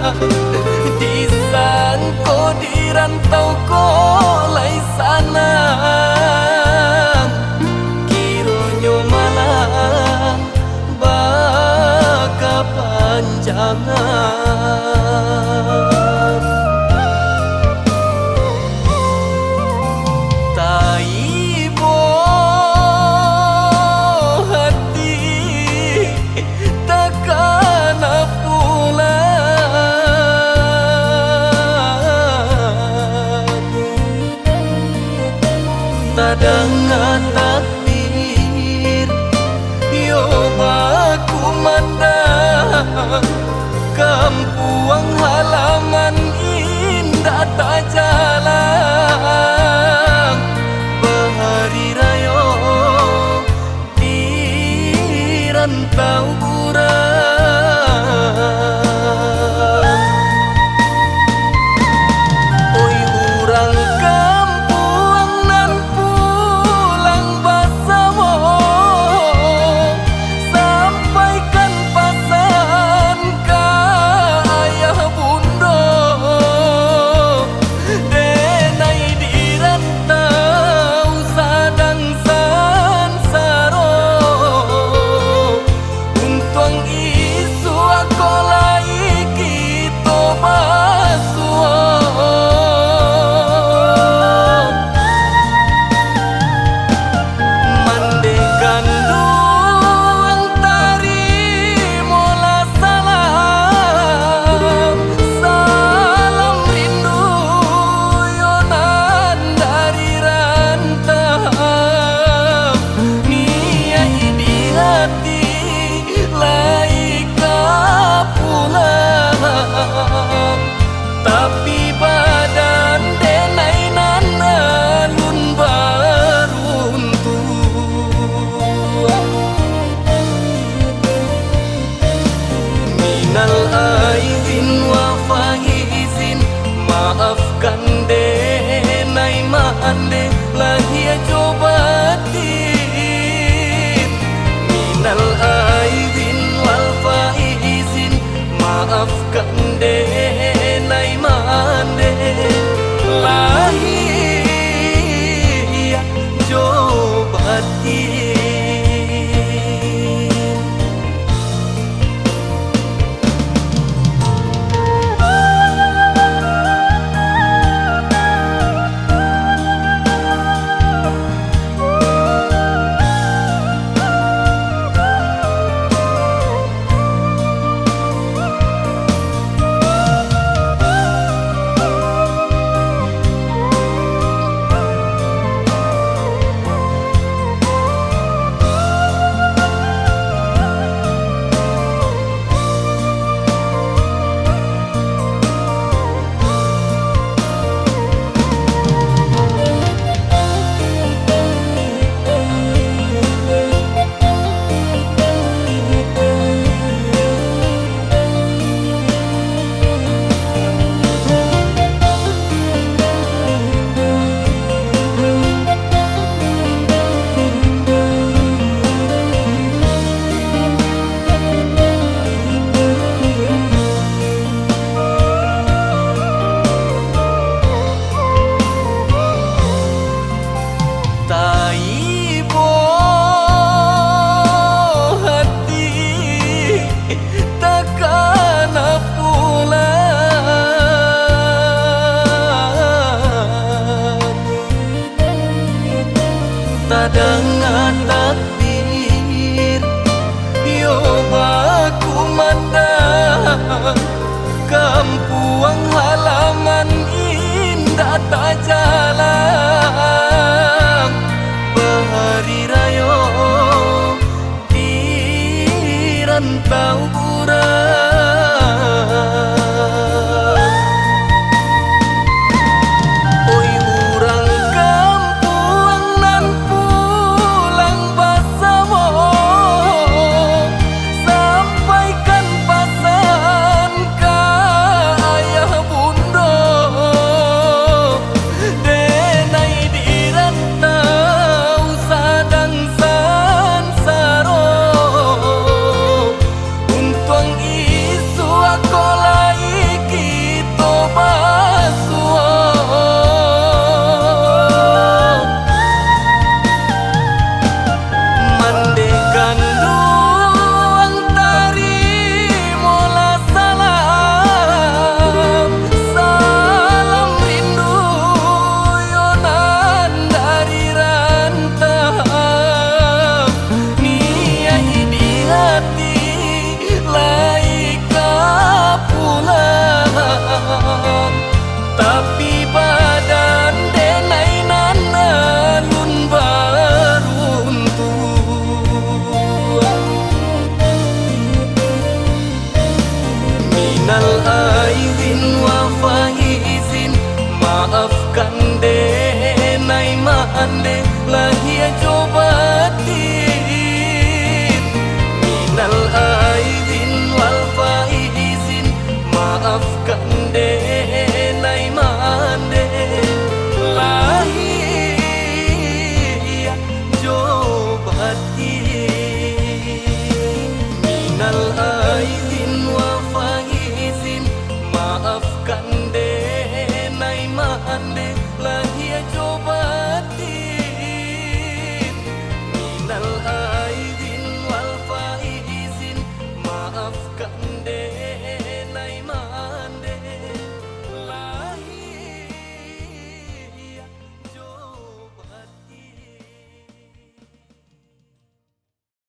Di sangko di rantau ko lai sanang, kironyo malang baka panjangan. Taibo hati takkan tadang takdir yo baku mandang kampuang halaman indah tak jalan bahari rayo di rantau urang. Oi urang kampuang nan pulang basawo, sampaikan pesan ka ayah bundo, denai di rantau sadang sansaro, untuang isu akolai kita basuo. Mande gandung tarimo la salam, salam rindu yonan dari rantau, niai di hati laika pulang, tapi badan denai nana lun baruntuh. Minal aizin wa faizin, maafkan denai mande lahia cobatin. Minal aizin wal faizin, maafkan denai mande lahia cobatin. Taibo hati takkan pulang, tadang takdir yo baku mandang kampuang halaman indah tak jalan bahari rayo di rantau urang. Oi urang kampuang nan pulang basawo, sampaikan pesan ka ayah bundo, denai Minal aidin wa faizin, maafkan denai mande lahia jobatin. Minal aidin wal faizin, maafkan denai mande lahia jobatin. Minal aidin wa faizin, maaf